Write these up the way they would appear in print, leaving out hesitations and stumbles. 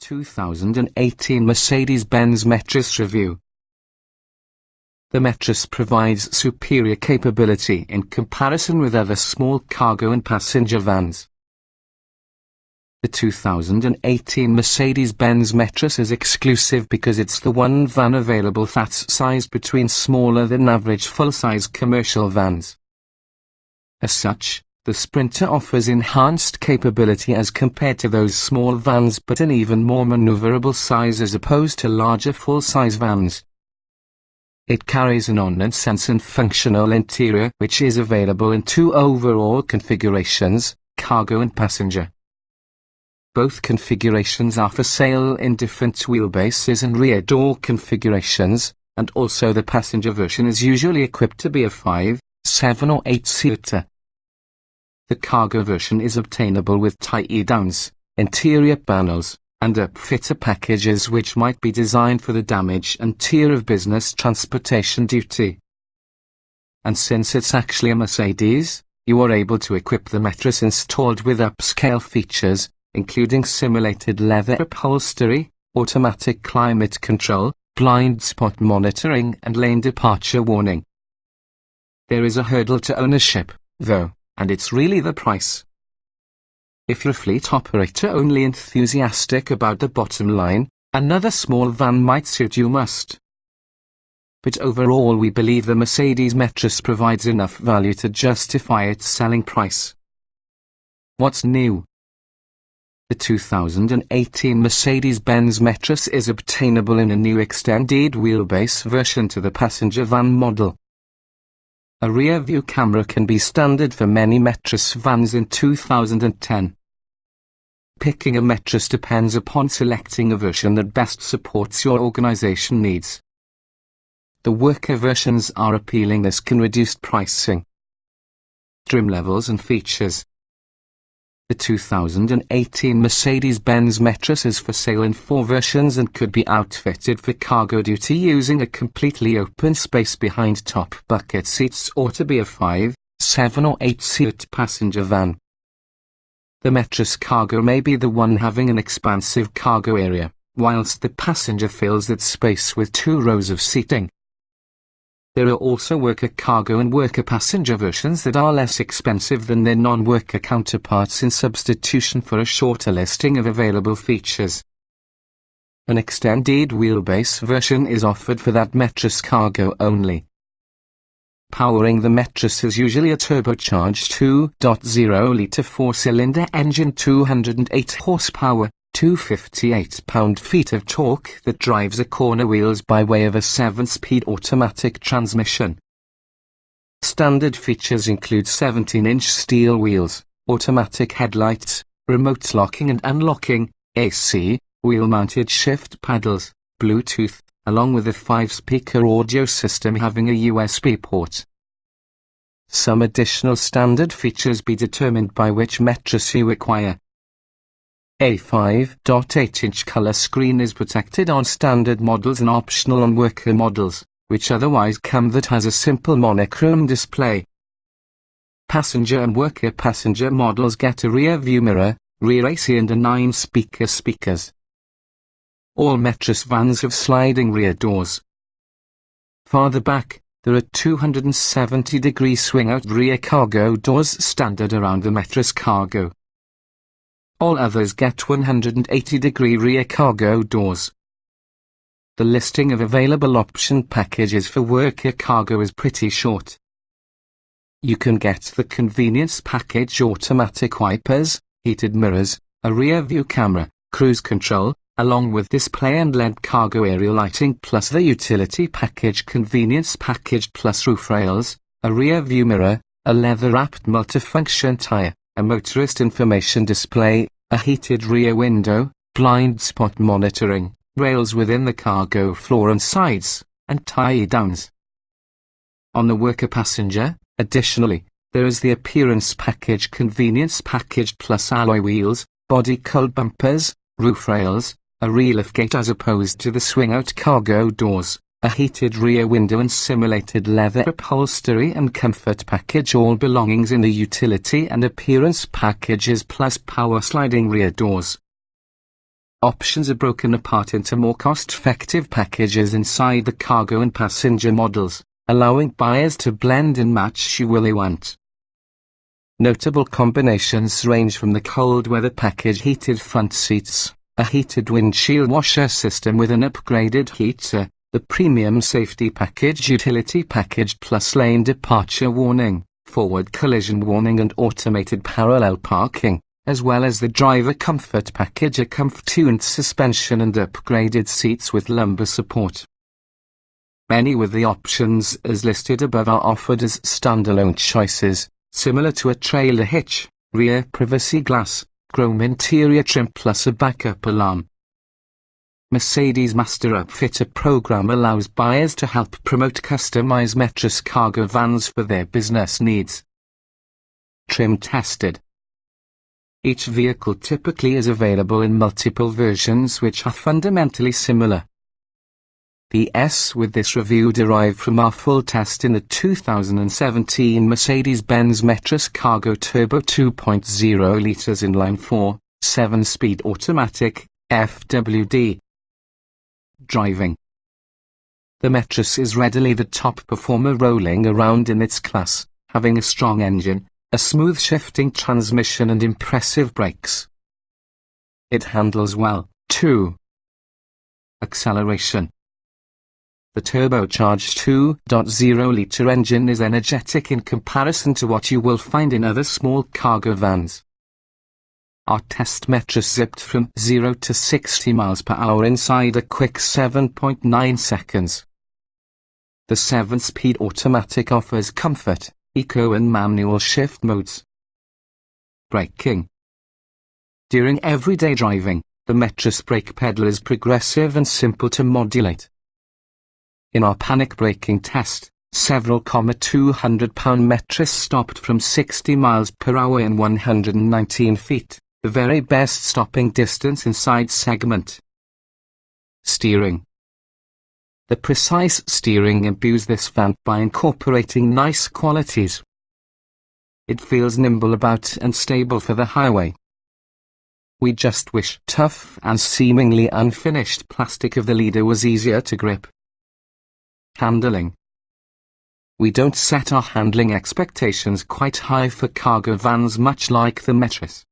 2018 Mercedes-Benz Metris Review. The Metris provides superior capability in comparison with other small cargo and passenger vans. The 2018 Mercedes-Benz Metris is exclusive because it's the one van available that's sized between smaller than average full-size commercial vans. As such, the Sprinter offers enhanced capability as compared to those small vans, but an even more maneuverable size as opposed to larger full-size vans. It carries an on-and-sense and functional interior which is available in two overall configurations, cargo and passenger. Both configurations are for sale in different wheelbases and rear door configurations, and also the passenger version is usually equipped to be a 5, 7 or 8-seater. The cargo version is obtainable with tie-downs, interior panels, and upfitter packages which might be designed for the damage and tier of business transportation duty. And since it's actually a Mercedes, you are able to equip the Metris installed with upscale features, including simulated leather upholstery, automatic climate control, blind spot monitoring and lane departure warning. There is a hurdle to ownership, though, and it's really the price. If you're a fleet operator only enthusiastic about the bottom line, another small van might suit you must. But overall we believe the Mercedes Metris provides enough value to justify its selling price. What's new? The 2018 Mercedes-Benz Metris is obtainable in a new extended wheelbase version to the passenger van model. A rear-view camera can be standard for many Metris vans in 2010. Picking a Metris depends upon selecting a version that best supports your organization needs. The worker versions are appealing. This can reduce pricing. Trim levels and features. The 2018 Mercedes-Benz Metris is for sale in 4 versions and could be outfitted for cargo duty using a completely open space behind top bucket seats or to be a 5, 7 or 8-seat passenger van. The Metris cargo may be the one having an expansive cargo area, whilst the passenger fills that space with 2 rows of seating. There are also worker cargo and worker passenger versions that are less expensive than their non-worker counterparts in substitution for a shorter listing of available features. An extended wheelbase version is offered for that Metris cargo only. Powering the Metris is usually a turbocharged 2.0-litre 4-cylinder engine, 208 horsepower, 258 pound-feet of torque that drives a corner wheels by way of a 7-speed automatic transmission. Standard features include 17-inch steel wheels, automatic headlights, remote locking and unlocking, AC, wheel-mounted shift paddles, Bluetooth, along with a 5-speaker audio system having a USB port. Some additional standard features be determined by which Metris you acquire. A 5.8-inch color screen is protected on standard models and optional on worker models, which otherwise come that has a simple monochrome display. Passenger and worker passenger models get a rear view mirror, rear AC and a 9-speaker speakers. All Metris vans have sliding rear doors. Farther back, there are 270-degree swing-out rear cargo doors standard around the Metris cargo. All others get 180-degree rear cargo doors. The listing of available option packages for worker cargo is pretty short. You can get the convenience package: automatic wipers, heated mirrors, a rear view camera, cruise control, along with display and LED cargo area lighting, plus the utility package convenience package plus roof rails, a rear view mirror, a leather-wrapped multifunction tire, a motorist information display, a heated rear window, blind spot monitoring, rails within the cargo floor and sides, and tie-downs. On the worker passenger, additionally, there is the appearance package convenience package plus alloy wheels, body cold bumpers, roof rails, a rear liftgate as opposed to the swing-out cargo doors, a heated rear window and simulated leather upholstery and comfort package, all belongings in the utility and appearance packages plus power sliding rear doors. Options are broken apart into more cost-effective packages inside the cargo and passenger models, allowing buyers to blend and match what they want. Notable combinations range from the cold weather package heated front seats, a heated windshield washer system with an upgraded heater, the premium safety package utility package plus lane departure warning, forward collision warning and automated parallel parking, as well as the driver comfort package, a comf-tuned suspension and upgraded seats with lumbar support. Many with the options as listed above are offered as standalone choices, similar to a trailer hitch, rear privacy glass, chrome interior trim plus a backup alarm. Mercedes Master Upfitter program allows buyers to help promote customized Metris cargo vans for their business needs. Trim tested. Each vehicle typically is available in multiple versions which are fundamentally similar. The S with this review derived from our full test in the 2017 Mercedes-Benz Metris Cargo Turbo 2.0 litres inline-4, 7-speed automatic, FWD. Driving. The Metris is readily the top performer rolling around in its class, having a strong engine, a smooth shifting transmission and impressive brakes. It handles well, too. Acceleration. The turbocharged 2.0-litre engine is energetic in comparison to what you will find in other small cargo vans. Our test Metris zipped from 0 to 60 miles per hour inside a quick 7.9 seconds. The 7-speed automatic offers comfort, eco and manual shift modes. Braking. During everyday driving, the Metris brake pedal is progressive and simple to modulate. In our panic braking test, several 200-pound Metris stopped from 60 miles per hour in 119 feet, the very best stopping distance inside segment. Steering. The precise steering imbues this van by incorporating nice qualities. It feels nimble about and stable for the highway. We just wish tough and seemingly unfinished plastic of the leader was easier to grip. Handling. We don't set our handling expectations quite high for cargo vans, much like the Metris.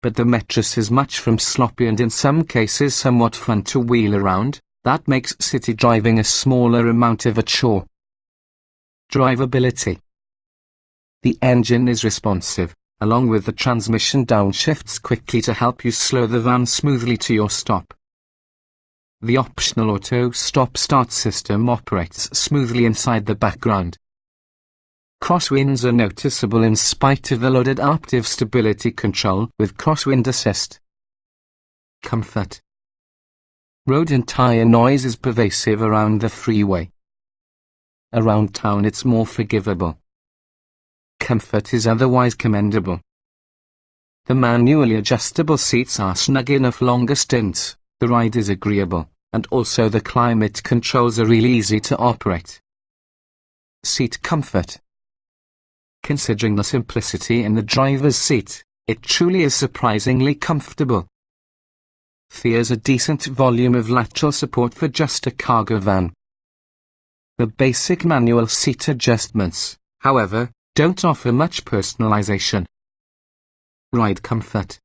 But the Metris is much from sloppy and in some cases somewhat fun to wheel around. That makes city driving a smaller amount of a chore. Driveability. The engine is responsive, along with the transmission downshifts quickly to help you slow the van smoothly to your stop. The optional auto stop-start system operates smoothly inside the background. Crosswinds are noticeable in spite of the loaded adaptive stability control with crosswind assist. Comfort. Road and tire noise is pervasive around the freeway. Around town it's more forgivable. Comfort is otherwise commendable. The manually adjustable seats are snug enough longer stints, the ride is agreeable, and also the climate controls are really easy to operate. Seat comfort. Considering the simplicity in the driver's seat, it truly is surprisingly comfortable. There's a decent volume of lateral support for just a cargo van. The basic manual seat adjustments, however, don't offer much personalization. Ride comfort.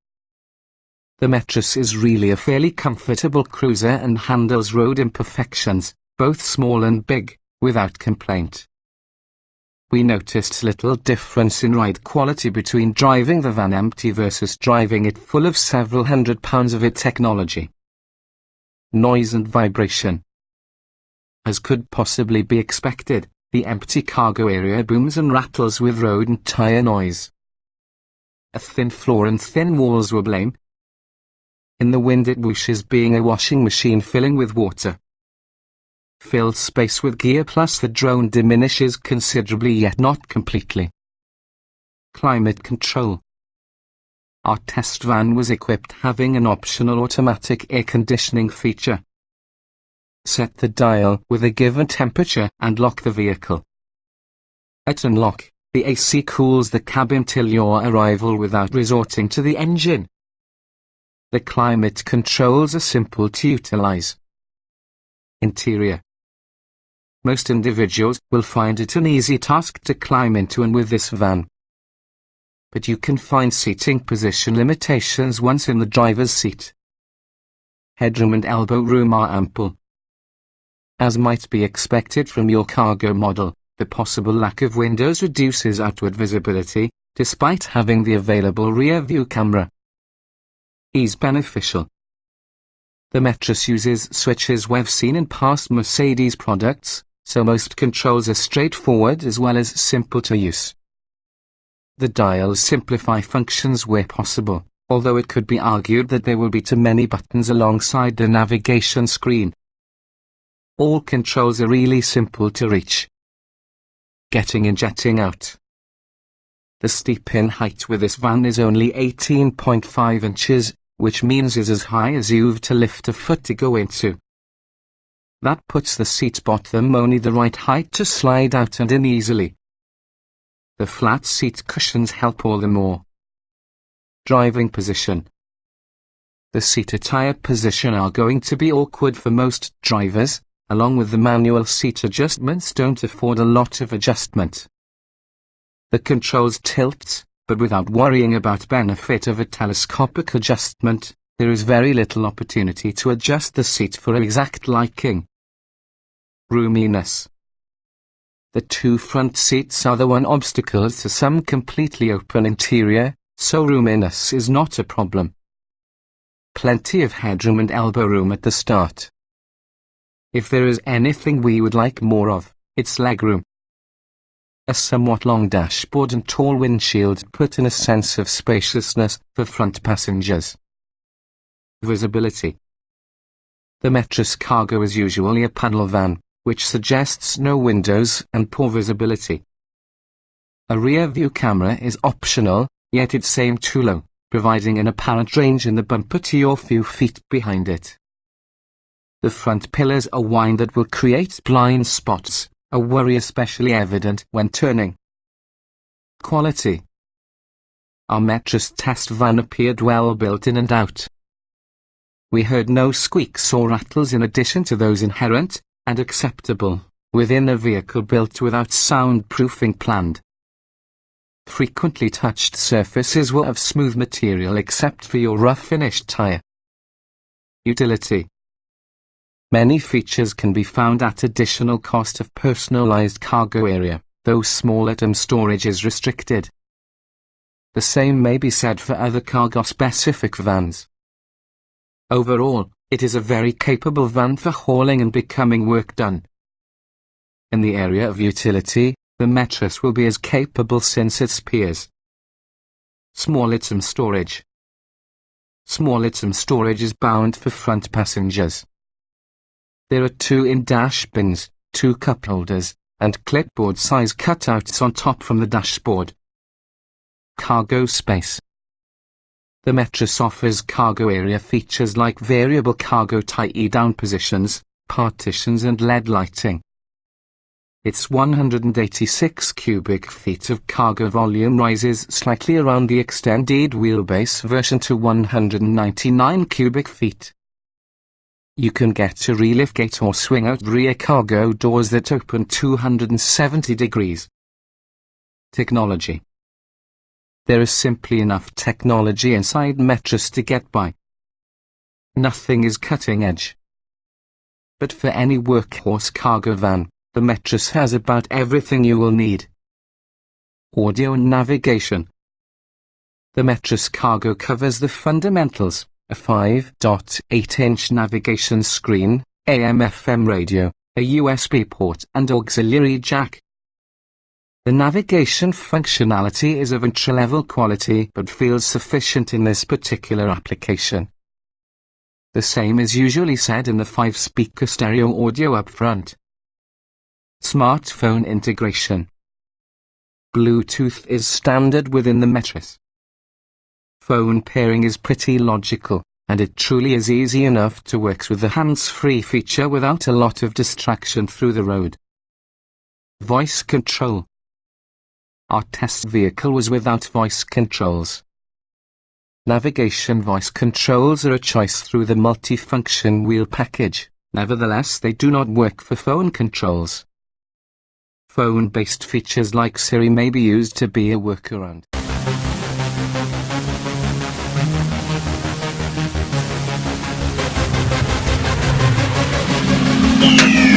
The Metris is really a fairly comfortable cruiser and handles road imperfections, both small and big, without complaint. We noticed little difference in ride quality between driving the van empty versus driving it full of several hundred pounds of its technology. Noise and vibration. As could possibly be expected, the empty cargo area booms and rattles with road and tire noise. A thin floor and thin walls were blame. In the wind it whooshes, being a washing machine filling with water. Filled space with gear plus the drone diminishes considerably yet not completely. Climate control. Our test van was equipped having an optional automatic air conditioning feature. Set the dial with a given temperature and lock the vehicle. At unlock, the AC cools the cabin till your arrival without resorting to the engine. The climate controls are simple to utilize. Interior. Most individuals will find it an easy task to climb into and with this van. But you can find seating position limitations once in the driver's seat. Headroom and elbow room are ample. As might be expected from your cargo model, the possible lack of windows reduces outward visibility, despite having the available rear view camera. Is beneficial. The Metris uses switches we've seen in past Mercedes products, so most controls are straightforward as well as simple to use. The dials simplify functions where possible, although it could be argued that there will be too many buttons alongside the navigation screen. All controls are really simple to reach. Getting and jetting out. The steep in height with this van is only 18.5 inches, which means it's as high as you've to lift a foot to go into. That puts the seat bottom only the right height to slide out and in easily. The flat seat cushions help all the more. Driving position. The seat attire position are going to be awkward for most drivers, along with the manual seat adjustments don't afford a lot of adjustment. The controls tilt, but without worrying about benefit of a telescopic adjustment, there is very little opportunity to adjust the seat for exact liking. Roominess. The two front seats are the one obstacle to some completely open interior, so roominess is not a problem. Plenty of headroom and elbow room at the start. If there is anything we would like more of, it's legroom. A somewhat long dashboard and tall windshield put in a sense of spaciousness for front passengers. Visibility. The Metris Cargo is usually a panel van, which suggests no windows and poor visibility. A rear view camera is optional, yet it's aimed too low, providing an apparent range in the bumper to your few feet behind it. The front pillars are wide that will create blind spots, a worry especially evident when turning. Quality. Our Metris test van appeared well built in and out. We heard no squeaks or rattles in addition to those inherent and acceptable within a vehicle built without soundproofing planned. Frequently touched surfaces were of smooth material except for your rough finished tire. Utility. Many features can be found at additional cost of personalized cargo area, though small item storage is restricted. The same may be said for other cargo-specific vans. Overall, it is a very capable van for hauling and becoming work done. In the area of utility, the Metris will be as capable since its peers. Small item storage. Small item storage is bound for front passengers. There are 2 in-dash bins, 2 cup holders, and clipboard-size cutouts on top from the dashboard. Cargo space. The Metris offers cargo area features like variable cargo tie-down positions, partitions and LED lighting. Its 186 cubic feet of cargo volume rises slightly around the extended wheelbase version to 199 cubic feet. You can get a relift gate or swing-out rear cargo doors that open 270 degrees. Technology. There is simply enough technology inside Metris to get by. Nothing is cutting edge. But for any workhorse cargo van, the Metris has about everything you will need. Audio and navigation. The Metris Cargo covers the fundamentals. A 5.8-inch navigation screen, AM/FM radio, a USB port and auxiliary jack. The navigation functionality is of entry-level quality but feels sufficient in this particular application. The same is usually said in the 5-speaker stereo audio up front. Smartphone integration. Bluetooth is standard within the Metris. Phone pairing is pretty logical, and it truly is easy enough to work with the hands-free feature without a lot of distraction through the road. Voice control. Our test vehicle was without voice controls. Navigation voice controls are a choice through the multi-function wheel package. Nevertheless, they do not work for phone controls. Phone-based features like Siri may be used to be a workaround. Yeah.